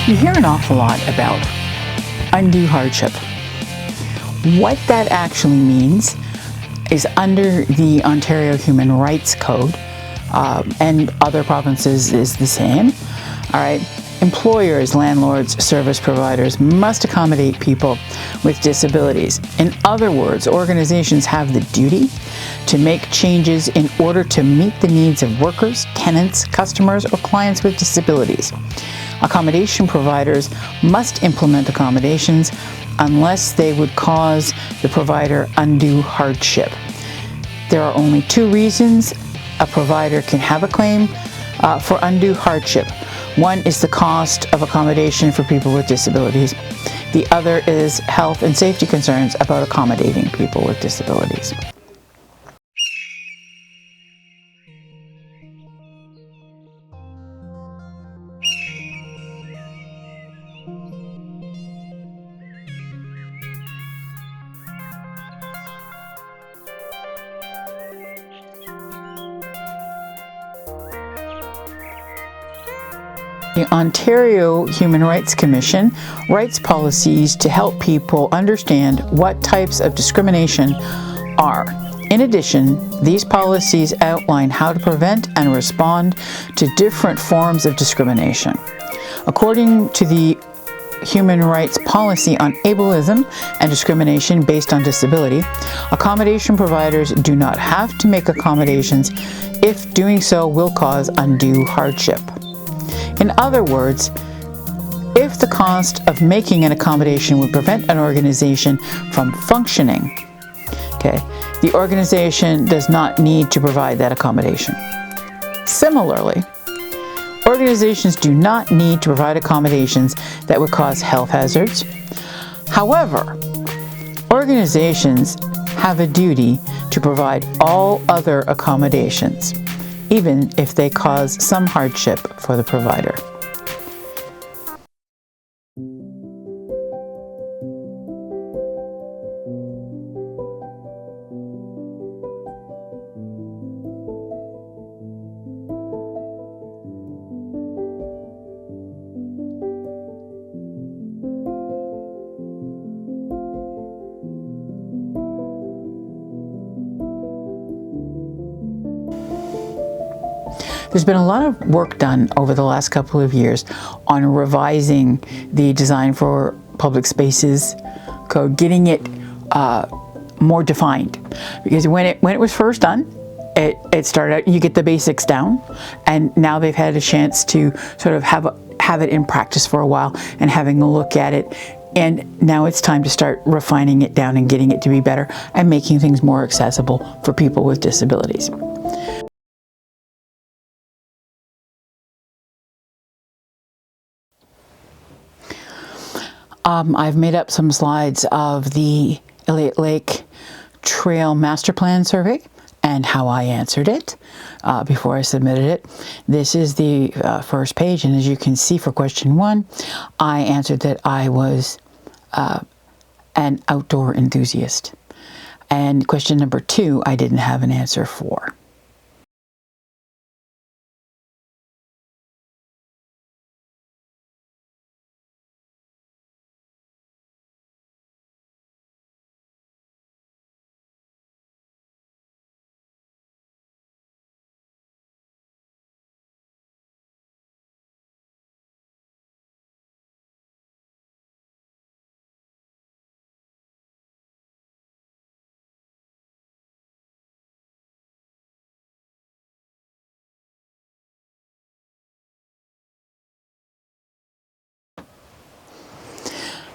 You hear an awful lot about undue hardship. What that actually means is under the Ontario Human Rights Code, and other provinces is the same. All right. Employers, landlords, service providers must accommodate people with disabilities. In other words, organizations have the duty to make changes in order to meet the needs of workers, tenants, customers, or clients with disabilities. Accommodation providers must implement accommodations unless they would cause the provider undue hardship. There are only two reasons a provider can have a claim for undue hardship. One is the cost of accommodation for people with disabilities. The other is health and safety concerns about accommodating people with disabilities. The Ontario Human Rights Commission writes policies to help people understand what types of discrimination are. In addition, these policies outline how to prevent and respond to different forms of discrimination. According to the Human Rights Policy on Ableism and Discrimination Based on Disability, accommodation providers do not have to make accommodations if doing so will cause undue hardship. In other words, if the cost of making an accommodation would prevent an organization from functioning, the organization does not need to provide that accommodation. Similarly, organizations do not need to provide accommodations that would cause health hazards. However, organizations have a duty to provide all other accommodations, even if they cause some hardship for the provider. There's been a lot of work done over the last couple of years on revising the Design for Public Spaces Code, getting it more defined. Because when it was first done, it started out, you get the basics down, and now they've had a chance to sort of have it in practice for a while and having a look at it. And now it's time to start refining it down and getting it to be better and making things more accessible for people with disabilities. I've made up some slides of the Elliott Lake Trail Master Plan Survey and how I answered it before I submitted it. This is the first page, and as you can see for question 1, I answered that I was an outdoor enthusiast. And question number 2, I didn't have an answer for.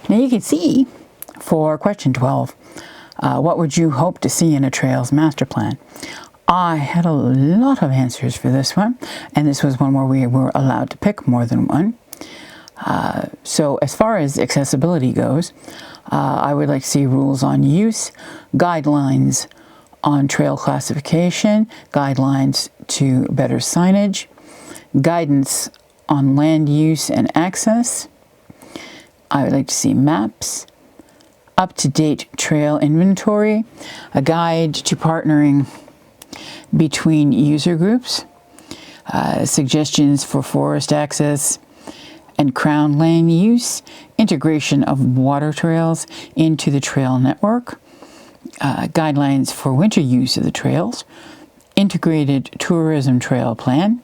Now you can see for question 12, what would you hope to see in a trails master plan? I had a lot of answers for this one, and this was one where we were allowed to pick more than one. So as far as accessibility goes, I would like to see rules on use, guidelines on trail classification, guidelines to better signage, guidance on land use and access. I would like to see maps, up-to-date trail inventory, a guide to partnering between user groups, suggestions for forest access, and crown land use, integration of water trails into the trail network, guidelines for winter use of the trails, integrated tourism trail plan,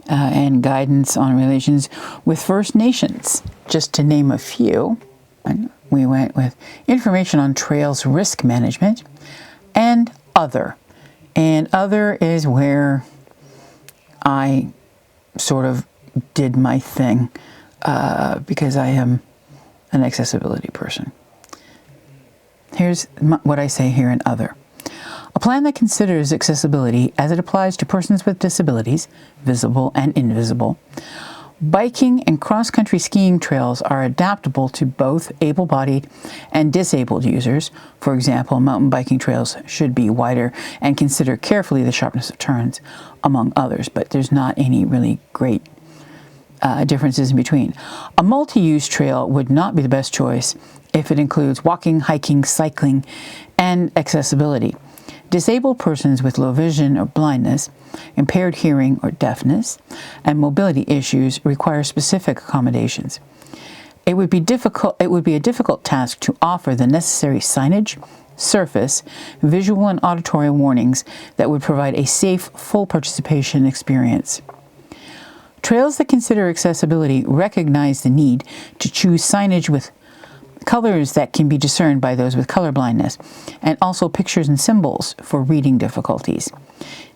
and guidance on relations with First Nations, just to name a few. And we went with information on trails risk management and other. And other is where I sort of did my thing because I am an accessibility person. Here's what I say here in other. A plan that considers accessibility as it applies to persons with disabilities, visible and invisible. Biking and cross-country skiing trails are adaptable to both able-bodied and disabled users. For example, mountain biking trails should be wider and consider carefully the sharpness of turns, among others, but there's not any really great differences in between. A multi-use trail would not be the best choice if it includes walking, hiking, cycling, and accessibility. Disabled persons with low vision or blindness, impaired hearing or deafness, and mobility issues require specific accommodations. It would be a difficult task to offer the necessary signage, surface, visual and auditory warnings that would provide a safe, full participation experience. Trails that consider accessibility recognize the need to choose signage with colors that can be discerned by those with color blindness, and also pictures and symbols for reading difficulties.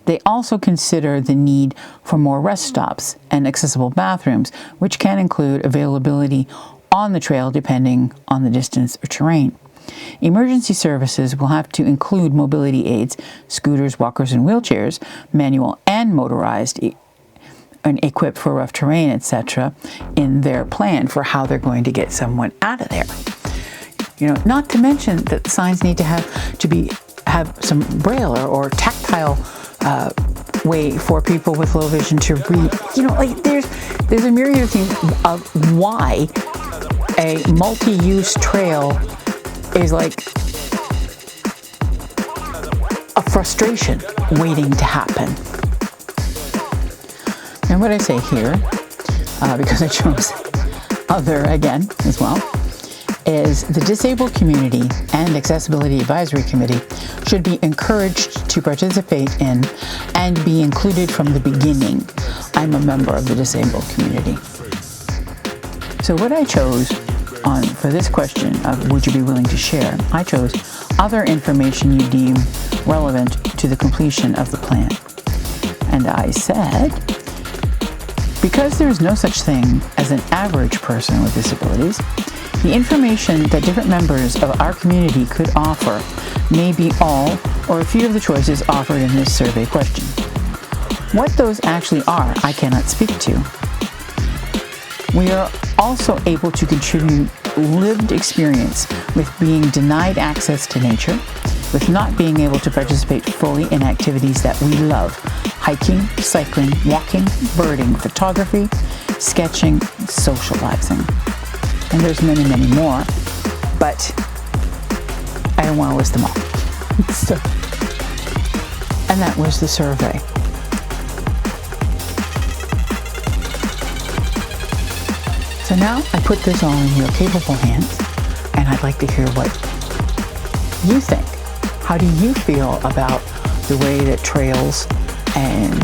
They also consider the need for more rest stops and accessible bathrooms, which can include availability on the trail depending on the distance or terrain. Emergency services will have to include mobility aids, scooters, walkers, and wheelchairs, manual and motorized, and equipped for rough terrain, etc., in their plan for how they're going to get someone out of there. Not to mention that the signs need to have some braille or tactile way for people with low vision to read. There's a myriad of things of why a multi-use trail is like a frustration waiting to happen. And what I say here, because I chose other again as well, is the disabled community and Accessibility Advisory Committee should be encouraged to participate in and be included from the beginning. I'm a member of the disabled community. So what I chose for this question of would you be willing to share, I chose other information you deem relevant to the completion of the plan. And I said, because there is no such thing as an average person with disabilities, the information that different members of our community could offer may be all or a few of the choices offered in this survey question. What those actually are, I cannot speak to. We are also able to contribute lived experience with being denied access to nature, with not being able to participate fully in activities that we love: hiking, cycling, walking, birding, photography, sketching, socializing. And there's many, many more, but I don't want to list them all. And that was the survey. So now I put this all in your capable hands, and I'd like to hear what you think. How do you feel about the way that trails and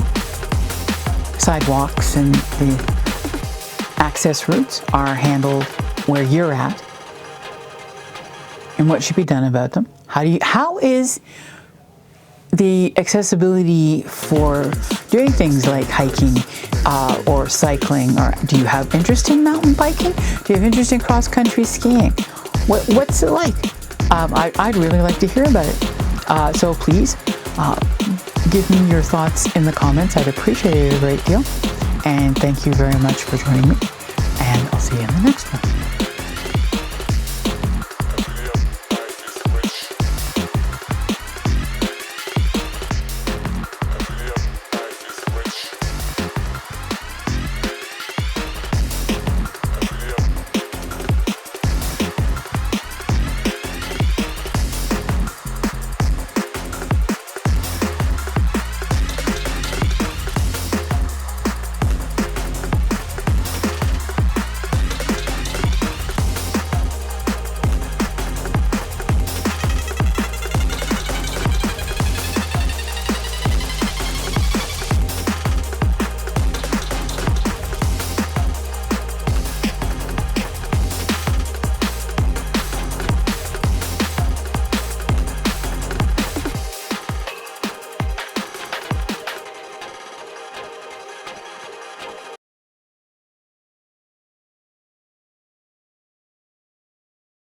sidewalks and the access routes are handled where you're at, and what should be done about them? How is the accessibility for doing things like hiking or cycling, or do you have interest in mountain biking? Do you have interest in cross-country skiing? What's it like? I'd really like to hear about it. So please give me your thoughts in the comments. I'd appreciate it a great deal. And thank you very much for joining me. And I'll see you in the next one.